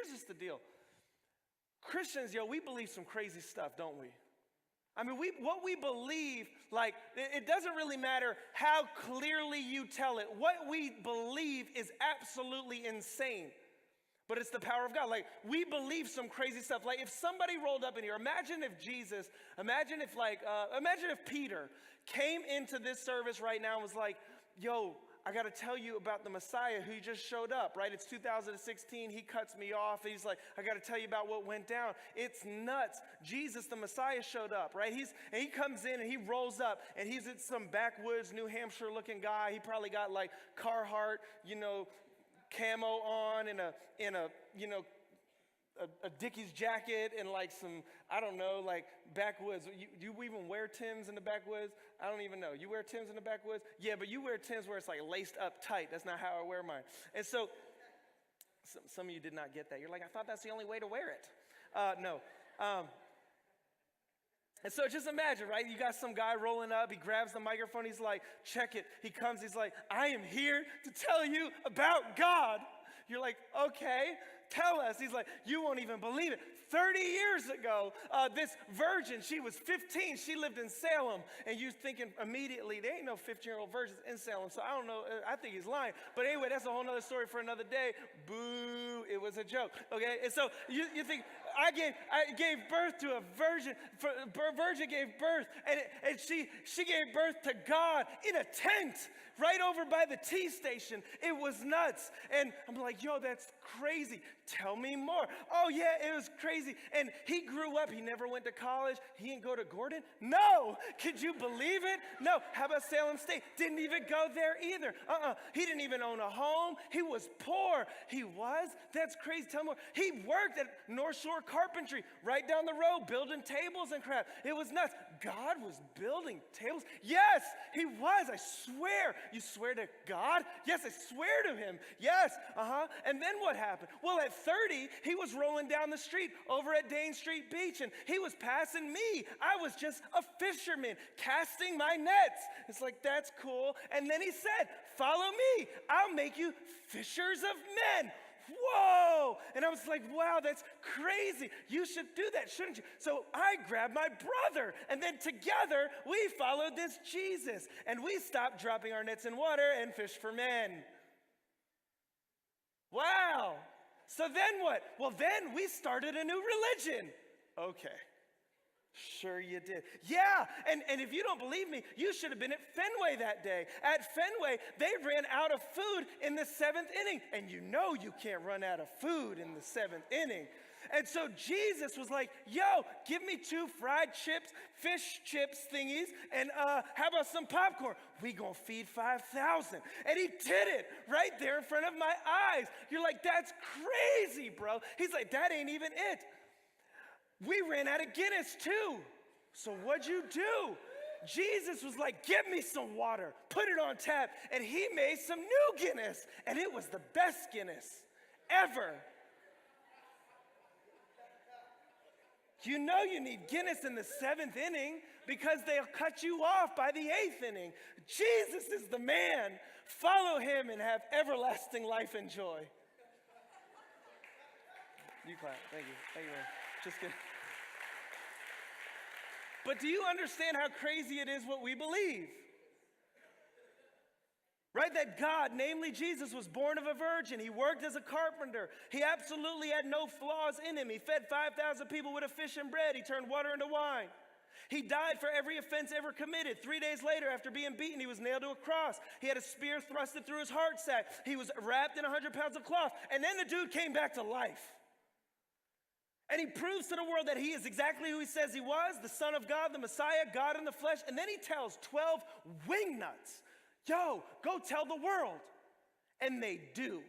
here's just the deal. Christians, we believe some crazy stuff, don't we? I mean, what we believe, like, it doesn't really matter how clearly you tell it. What we believe is absolutely insane. But it's the power of God. Like, we believe some crazy stuff. Like, if somebody rolled up in here, imagine if Peter came into this service right now and was like, yo, I got to tell you about the Messiah who just showed up, right? It's 2016. He cuts me off. He's like, I got to tell you about what went down. It's nuts. Jesus, the Messiah, showed up, right? And he comes in and he rolls up and he's at some backwoods, New Hampshire looking guy. He probably got like Carhartt, camo on and a Dickies jacket and like some, I don't know, like backwoods. Do you even wear Timbs in the backwoods? I don't even know. You wear Timbs in the backwoods? Yeah, but you wear Timbs where it's like laced up tight. That's not how I wear mine. And so some of you did not get that. You're like, I thought that's the only way to wear it. No. And so just imagine, right? You got some guy rolling up. He grabs the microphone. He's like, check it. He comes. He's like, I am here to tell you about God. You're like, okay, tell us. He's like, you won't even believe it. 30 years ago, this virgin, she was 15. She lived in Salem. And you're thinking immediately, there ain't no 15-year-old virgins in Salem. So I don't know. I think he's lying. But anyway, that's a whole other story for another day. Boo, it was a joke. Okay, and so you think, I gave birth to a virgin. A virgin gave birth, and she gave birth to God in a tent right over by the T station. It was nuts. And I'm like, yo, that's crazy. Tell me more. Oh, yeah, it was crazy. And he grew up. He never went to college. He didn't go to Gordon. No. Could you believe it? No. How about Salem State? Didn't even go there either. He didn't even own a home. He was poor. He was? That's crazy. Tell me more. He worked at North Shore Carpentry right down the road building tables and crap. It was nuts. God was building tables? Yes, he was. I swear. You swear to God? Yes, I swear to him. Yes. And then what happened? Well, at 30, he was rolling down the street over at Dane Street Beach, and he was passing me. I was just a fisherman casting my nets. It's like, that's cool. And then he said, follow me. I'll make you fishers of men. Whoa! And I was like, wow, that's crazy. You should do that, shouldn't you? So I grabbed my brother, and then together we followed this Jesus, and we stopped dropping our nets in water and fished for men. Wow. So then what? Well, then we started a new religion. Okay. Sure you did. Yeah, and if you don't believe me, you should have been at Fenway that day. At Fenway, they ran out of food in the 7th inning. And you know you can't run out of food in the 7th inning. And so Jesus was like, yo, give me 2 fried chips, fish chips thingies, and how about some popcorn? We gonna feed 5,000. And he did it right there in front of my eyes. You're like, that's crazy, bro. He's like, that ain't even it. We ran out of Guinness too. So what'd you do? Jesus was like, give me some water, put it on tap. And he made some new Guinness. And it was the best Guinness ever. You know you need Guinness in the 7th inning because they'll cut you off by the 8th inning. Jesus is the man. Follow him and have everlasting life and joy. You clap. Thank you. Thank you, man. Just kidding. But do you understand how crazy it is what we believe? Right? That God, namely Jesus, was born of a virgin. He worked as a carpenter. He absolutely had no flaws in him. He fed 5,000 people with a fish and bread. He turned water into wine. He died for every offense ever committed. 3 days later, after being beaten, he was nailed to a cross. He had a spear thrusted through his heart sac. He was wrapped in 100 pounds of cloth. And then the dude came back to life. And he proves to the world that he is exactly who he says he was, the Son of God, the Messiah, God in the flesh. And then he tells 12 wingnuts, yo, go tell the world. And they do.